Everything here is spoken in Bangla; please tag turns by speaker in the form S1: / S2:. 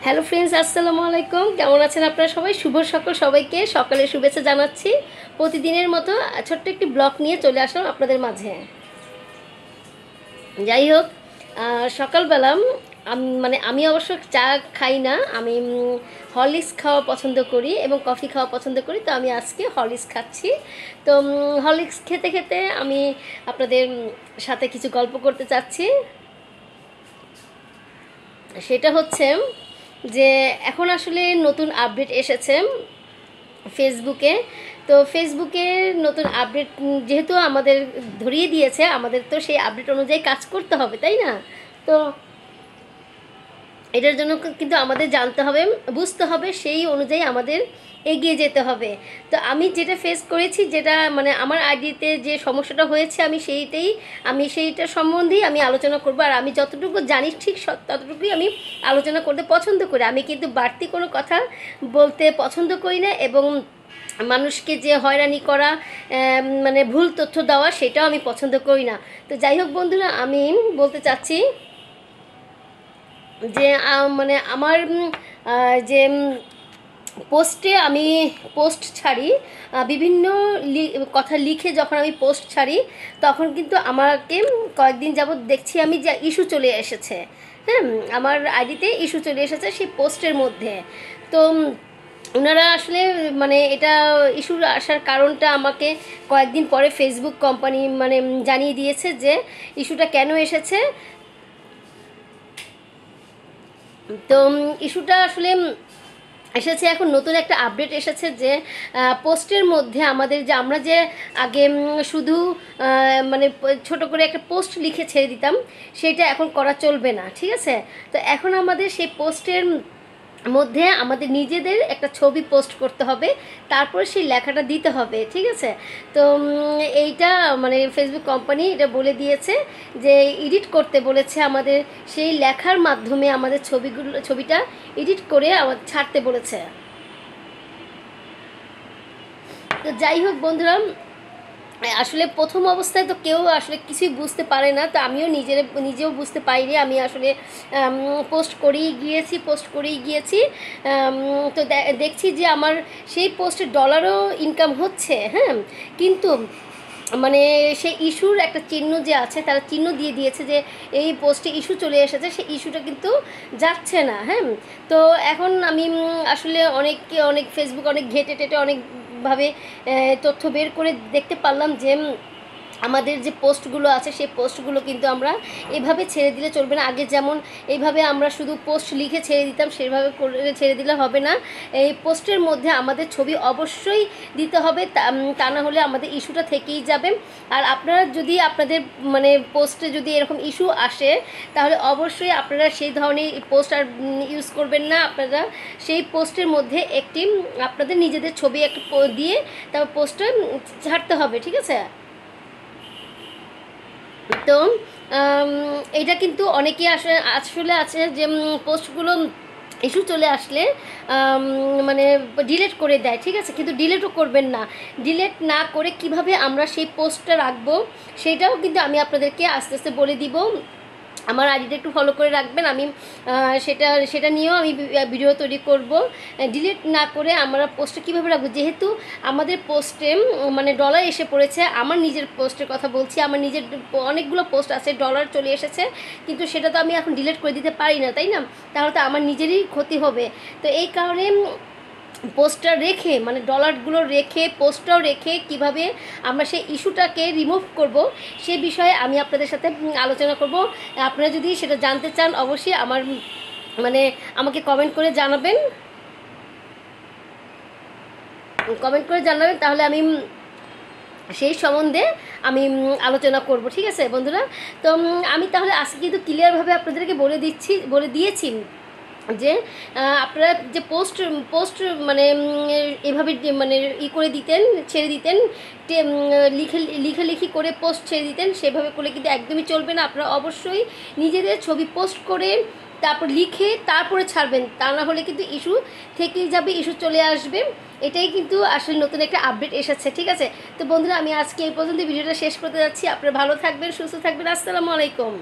S1: হ্যালো ফ্রেন্ডস, আসসালামু আলাইকুম। কেমন আছেন আপনারা সবাই? শুভ সকাল সবাইকে, সকালের শুভেচ্ছা জানাচ্ছি। প্রতিদিনের মতো ছোট্ট একটি ব্লগ নিয়ে চলে আসলাম আপনাদের মাঝে। যাই হোক, সকালবেলা আমি অবশ্য চা খাই না। আমি হরলিক্স খাওয়া পছন্দ করি এবং কফি খাওয়া পছন্দ করি। তো আমি আজকে হরলিক্স খাচ্ছি। তো হরলিক্স খেতে খেতে আমি আপনাদের সাথে কিছু গল্প করতে চাচ্ছি। সেটা হচ্ছে যে এখন আসলে নতুন আপডেট এসেছে ফেসবুকে। তো ফেসবুকের নতুন আপডেট যেহেতু আমাদের ধরিয়ে দিয়েছে, আমাদের তো সেই আপডেট অনুযায়ী কাজ করতে হবে, তাই না? তো এটার জন্য কিন্তু আমাদের জানতে হবে, বুঝতে হবে, সেই অনুযায়ী আমাদের এগিয়ে যেতে হবে। তো আমি যেটা ফেস করেছি, যেটা আমার আইডিতে যে সমস্যাটা হয়েছে, আমি সেইটা সম্বন্ধেই আমি আলোচনা করব। আর আমি যতটুকু জানি ঠিক ততটুকুই আমি আলোচনা করতে পছন্দ করি। আমি কিন্তু বাড়তি কোনো কথা বলতে পছন্দ করি না, এবং মানুষকে যে হয়রানি করা, ভুল তথ্য দেওয়া, সেটাও আমি পছন্দ করি না। তো যাই হোক বন্ধুরা, আমি বলতে চাচ্ছি যে আমার যে পোস্টে আমি পোস্ট ছাড়ি, বিভিন্ন কথা লিখে যখন আমি পোস্ট ছাড়ি, তখন কিন্তু আমাকে কয়েকদিন যাবৎ দেখছি আমি যে ইস্যু চলে এসেছে। হ্যাঁ, আমার আইডিতে ইস্যু চলে এসেছে সেই পোস্টের মধ্যে। তো ওনারা আসলে এটা ইস্যুর আসার কারণটা আমাকে কয়েকদিন পরে ফেসবুক কোম্পানি জানিয়ে দিয়েছে যে ইস্যুটা কেন এসেছে। তো ইস্যুটা আসলে এসেছে, এখন নতুন একটা আপডেট এসেছে যে পোস্টের মধ্যে আমরা যে আগে শুধু ছোট করে একটা পোস্ট লিখে ছেড়ে দিতাম, সেটা এখন করা চলবে না, ঠিক আছে? তো এখন আমাদের সেই পোস্টের মধ্যে আমাদের নিজেদের একটা ছবি পোস্ট করতে হবে, তারপর সেই লেখাটা দিতে হবে, ঠিক আছে? তো এইটা ফেসবুক কোম্পানি এটা বলে দিয়েছে যে এডিট করতে বলেছে আমাদের, সেই লেখার মাধ্যমে আমাদের ছবিটা এডিট করে আমাদের ছাড়তে বলেছে। তো যাই হোক বন্ধুরা, আসলে প্রথম অবস্থায় তো কেউ আসলে কিছুই বুঝতে পারে না। তো আমিও নিজেও বুঝতে পারিনি। আমি আসলে পোস্ট করেই গিয়েছি। তো দেখছি যে আমার সেই পোস্টে ডলারও ইনকাম হচ্ছে। হ্যাঁ, কিন্তু সেই ইস্যুর একটা চিহ্ন যে আছে, তারা চিহ্ন দিয়ে দিয়েছে যে এই পোস্টে ইস্যু চলে এসেছে, সেই ইস্যুটা কিন্তু যাচ্ছে না। হ্যাঁ, তো এখন আমি আসলে অনেক ফেসবুক অনেক ঘেটে টেটে অনেকভাবে তথ্য বের করে দেখতে পারলাম যে আমাদের যে পোস্টগুলো আছে, সেই পোস্টগুলো কিন্তু আমরা এভাবে ছেড়ে দিলে চলবে না। আগে যেমন এইভাবে আমরা শুধু পোস্ট লিখে ছেড়ে দিতাম, সেভাবে করে ছেড়ে দিলে হবে না। এই পোস্টের মধ্যে আমাদের ছবি অবশ্যই দিতে হবে, তা না হলে আমাদের ইস্যুটা থেকেই যাবে। আর আপনারা যদি আপনাদের পোস্টে যদি এরকম ইস্যু আসে, তাহলে অবশ্যই আপনারা সেই ধরনের পোস্ট আর ইউজ করবেন না। আপনারা সেই পোস্টের মধ্যে একটি আপনাদের নিজেদের ছবি একটা দিয়ে তারপর পোস্টটা ছাড়তে হবে, ঠিক আছে? তো এটা কিন্তু অনেকেই আসলে আছে যে পোস্টগুলো ইস্যু চলে আসলে ডিলিট করে দেয়, ঠিক আছে? কিন্তু ডিলিটও করবেন না। ডিলিট না করে কিভাবে আমরা সেই পোস্টটা রাখবো, সেটাও কিন্তু আমি আপনাদেরকে আস্তে আস্তে বলে দিব। আমার আইডিটা একটু ফলো করে রাখবেন। আমি সেটা নিয়েও আমি ভিডিও তৈরি করব। ডিলিট না করে আমরা পোস্টে কীভাবে রাখবো, যেহেতু আমাদের পোস্টে ডলার এসে পড়েছে। আমার নিজের পোস্টের কথা বলছি, আমার নিজের অনেকগুলো পোস্ট আছে, ডলার চলে এসেছে, কিন্তু সেটা তো আমি এখন ডিলিট করে দিতে পারি না, তাই না? তাহলে তো আমার নিজেরই ক্ষতি হবে। তো এই কারণে পোস্টটা রেখে ডলারগুলো রেখে পোস্টটাও রেখে কিভাবে আমরা সেই ইস্যুটাকে রিমুভ করব, সে বিষয়ে আমি আপনাদের সাথে আলোচনা করব। আপনারা যদি সেটা জানতে চান, অবশ্যই আমাকে কমেন্ট করে জানাবেন। তাহলে আমি সেই সম্বন্ধে আমি আলোচনা করব, ঠিক আছে বন্ধুরা? তো আমি তাহলে আজকে কিন্তু ক্লিয়ারভাবে আপনাদেরকে বলে দিয়েছি যে আপনারা যে পোস্ট এভাবে করে দিতেন, ছেড়ে দিতেন, লিখালিখি করে পোস্ট ছেড়ে দিতেন, সেভাবে করলে কিন্তু একদমই চলবে না। আপনারা অবশ্যই নিজেদের ছবি পোস্ট করে তারপর লিখে তারপরে ছাড়বেন, তা না হলে কিন্তু ইস্যু থেকেই যাবে, ইস্যু চলে আসবে। এটাই কিন্তু আসলে নতুন একটা আপডেট এসেছে, ঠিক আছে? তো বন্ধুরা, আমি আজকে এই পর্যন্ত ভিডিওটা শেষ করতে যাচ্ছি। আপনারা ভালো থাকবেন, সুস্থ থাকবেন। আসসালামু আলাইকুম।